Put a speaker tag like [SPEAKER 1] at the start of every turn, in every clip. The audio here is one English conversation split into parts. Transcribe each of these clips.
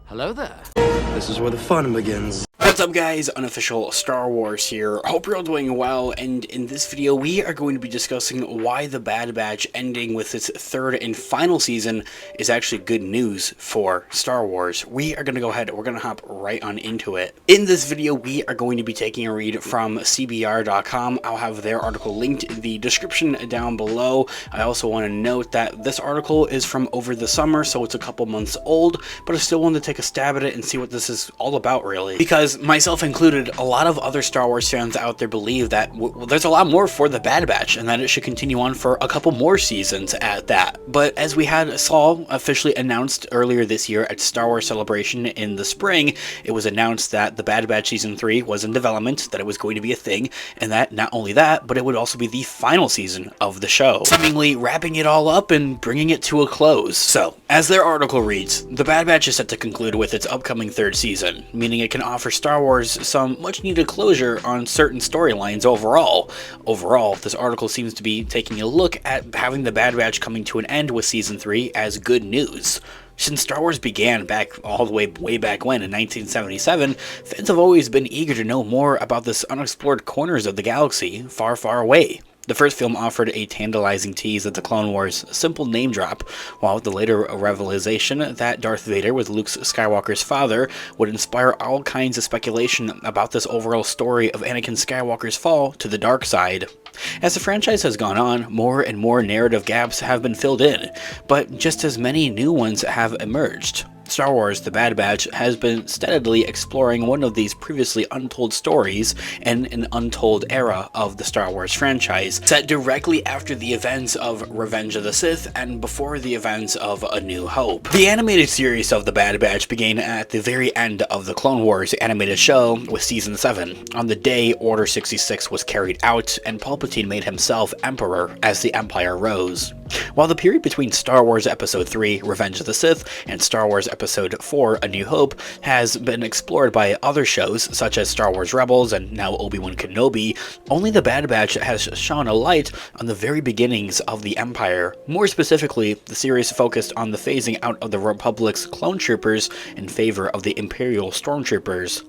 [SPEAKER 1] Hello there.
[SPEAKER 2] This is where the fun begins.
[SPEAKER 3] What's up guys, Unofficial Star Wars here. Hope you're all doing well, and in this video we are going to be discussing why the Bad Batch ending with its third and final season is actually good news for Star Wars. We are going to go ahead, we're going to hop right on into it. In this video we are going to be taking a read from CBR.com. I'll have their article linked in the description down below. I also want to note that this article is from over the summer, so it's a couple months old, but I still wanted to take a stab at it and see what this is all about really. Because myself included, a lot of other Star Wars fans out there believe that there's a lot more for the Bad Batch and that it should continue on for a couple more seasons at that. But as we saw officially announced earlier this year at Star Wars Celebration in the spring, it was announced that the Bad Batch Season 3 was in development, that it was going to be a thing, and that not only that, but it would also be the final season of the show, seemingly wrapping it all up and bringing it to a close. So, as their article reads, the Bad Batch is set to conclude with its upcoming third season, meaning it can offer Star Wars some much needed closure on certain storylines overall. Overall, this article seems to be taking a look at having the Bad Batch coming to an end with Season 3 as good news. Since Star Wars began back all the way back when in 1977, fans have always been eager to know more about this unexplored corners of the galaxy far, far away. The first film offered a tantalizing tease of the Clone Wars' simple name drop, while the later revelation that Darth Vader was Luke Skywalker's father would inspire all kinds of speculation about this overall story of Anakin Skywalker's fall to the dark side. As the franchise has gone on, more and more narrative gaps have been filled in, but just as many new ones have emerged. Star Wars The Bad Batch has been steadily exploring one of these previously untold stories in an untold era of the Star Wars franchise, set directly after the events of Revenge of the Sith and before the events of A New Hope. The animated series of The Bad Batch began at the very end of the Clone Wars animated show with Season 7, on the day Order 66 was carried out and Palpatine made himself Emperor as the Empire rose. While the period between Star Wars Episode 3, Revenge of the Sith, and Star Wars Episode 4, A New Hope, has been explored by other shows such as Star Wars Rebels and now Obi-Wan Kenobi, only The Bad Batch has shone a light on the very beginnings of the Empire. More specifically, the series focused on the phasing out of the Republic's clone troopers in favor of the Imperial stormtroopers.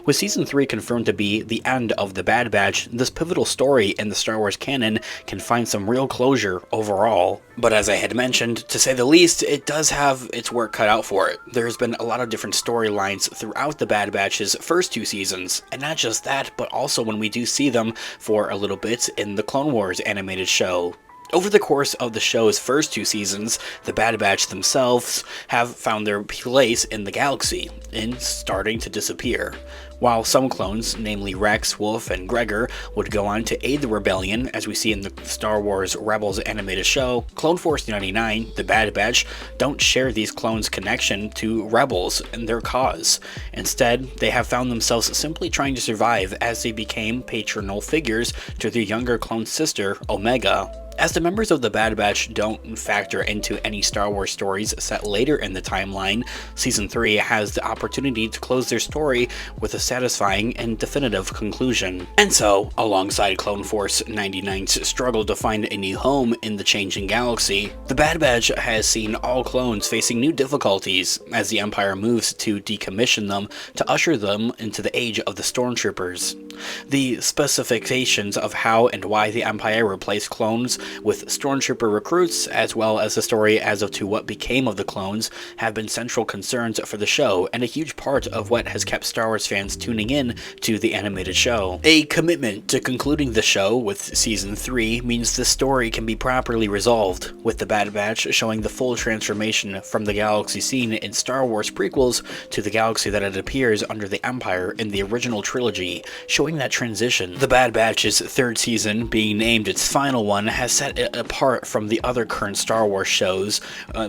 [SPEAKER 3] With Season 3 confirmed to be the end of the Bad Batch, this pivotal story in the Star Wars canon can find some real closure overall. But as I had mentioned, to say the least, it does have its work cut out for it. There's been a lot of different storylines throughout the Bad Batch's first two seasons, and not just that, but also when we do see them for a little bit in the Clone Wars animated show. Over the course of the show's first two seasons, the Bad Batch themselves have found their place in the galaxy, and starting to disappear. While some clones, namely Rex, Wolf, and Gregor, would go on to aid the rebellion, as we see in the Star Wars Rebels animated show, Clone Force 99, the Bad Batch, don't share these clones' connection to Rebels and their cause. Instead, they have found themselves simply trying to survive as they became paternal figures to their younger clone sister, Omega. As the members of the Bad Batch don't factor into any Star Wars stories set later in the timeline, Season 3 has the opportunity to close their story with a satisfying and definitive conclusion. And so, alongside Clone Force 99's struggle to find a new home in the changing galaxy, the Bad Batch has seen all clones facing new difficulties as the Empire moves to decommission them to usher them into the age of the Stormtroopers. The specifications of how and why the Empire replaced clones with Stormtrooper recruits, as well as the story as to what became of the clones, have been central concerns for the show, and a huge part of what has kept Star Wars fans tuning in to the animated show. A commitment to concluding the show with Season 3 means the story can be properly resolved, with the Bad Batch showing the full transformation from the galaxy seen in Star Wars prequels to the galaxy that it appears under the Empire in the original trilogy, showing that transition. The Bad Batch's third season, being named its final one, has set it apart from the other current Star Wars shows,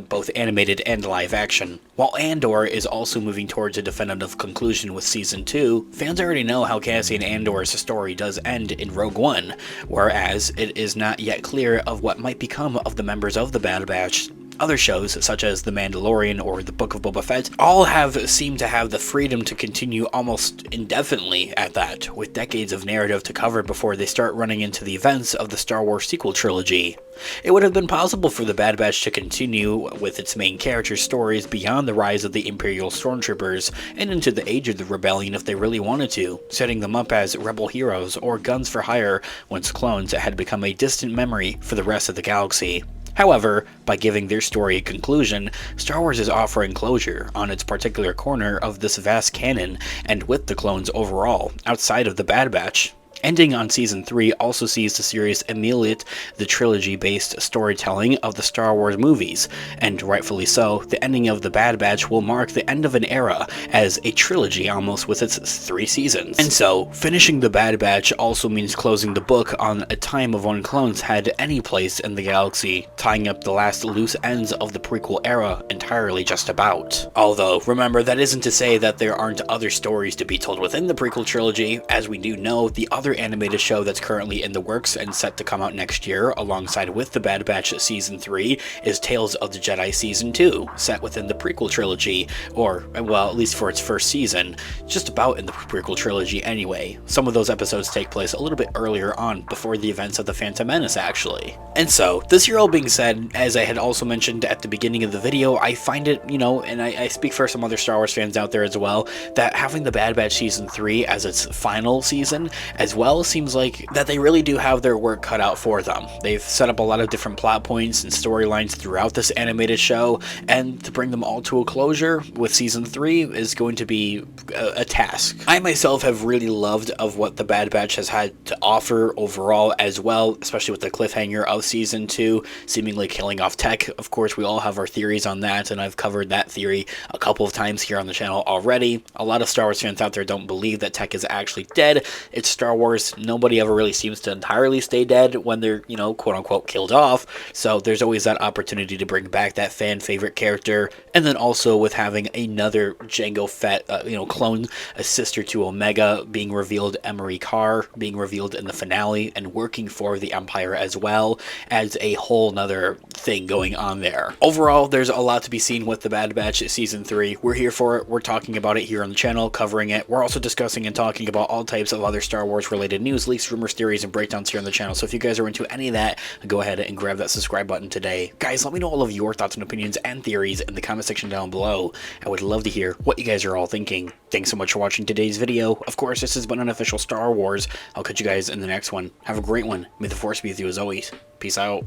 [SPEAKER 3] both animated and live action. While Andor is also moving towards a definitive conclusion with Season 2, fans already know how Cassian Andor's story does end in Rogue One, whereas it is not yet clear of what might become of the members of the Bad Batch. Other shows, such as The Mandalorian or The Book of Boba Fett, all seem to have the freedom to continue almost indefinitely at that, with decades of narrative to cover before they start running into the events of the Star Wars sequel trilogy. It would have been possible for the Bad Batch to continue with its main characters' stories beyond the rise of the Imperial Stormtroopers and into the age of the Rebellion if they really wanted to, setting them up as rebel heroes or guns for hire once clones had become a distant memory for the rest of the galaxy. However, by giving their story a conclusion, Star Wars is offering closure on its particular corner of this vast canon and with the clones overall, outside of the Bad Batch. Ending on Season 3 also sees the series emulate the trilogy-based storytelling of the Star Wars movies, and rightfully so, the ending of The Bad Batch will mark the end of an era as a trilogy almost with its 3 seasons. And so, finishing The Bad Batch also means closing the book on a time of when clones had any place in the galaxy, tying up the last loose ends of the prequel era entirely just about. Although, remember, that isn't to say that there aren't other stories to be told within the prequel trilogy. As we do know, the other animated show that's currently in the works and set to come out next year alongside with The Bad Batch Season 3 is Tales of the Jedi Season 2, set within the prequel trilogy, or, well, at least for its first season, just about in the prequel trilogy anyway. Some of those episodes take place a little bit earlier on, before the events of The Phantom Menace actually. And so, this year all being said, as I had also mentioned at the beginning of the video, I find it, and I speak for some other Star Wars fans out there as well, that having The Bad Batch Season 3 as its final season, as well, seems like that they really do have their work cut out for them. They've set up a lot of different plot points and storylines throughout this animated show, and to bring them all to a closure with Season 3 is going to be a task. I myself have really loved of what The Bad Batch has had to offer overall as well, especially with the cliffhanger of Season 2, seemingly killing off Tech. Of course, we all have our theories on that, and I've covered that theory a couple of times here on the channel already. A lot of Star Wars fans out there don't believe that Tech is actually dead. It's Star Wars. Nobody ever really seems to entirely stay dead when they're, quote-unquote killed off, so there's always that opportunity to bring back that fan favorite character. And then also with having another Jango Fett, clone, a sister to Omega being revealed, Emery Carr being revealed in the finale and working for the Empire as well, adds a whole nother thing going on there. Overall, there's a lot to be seen with The Bad Batch Season 3. We're here for it. We're talking about it here on the channel, covering it. We're also discussing and talking about all types of other Star Wars related news, leaks, rumors, theories, and breakdowns here on the channel. So if you guys are into any of that, go ahead and grab that subscribe button today. Guys, let me know all of your thoughts and opinions and theories in the comment section down below. I would love to hear what you guys are all thinking. Thanks so much for watching today's video. Of course, this has been Unofficial Star Wars. I'll catch you guys in the next one. Have a great one. May the Force be with you as always. Peace out.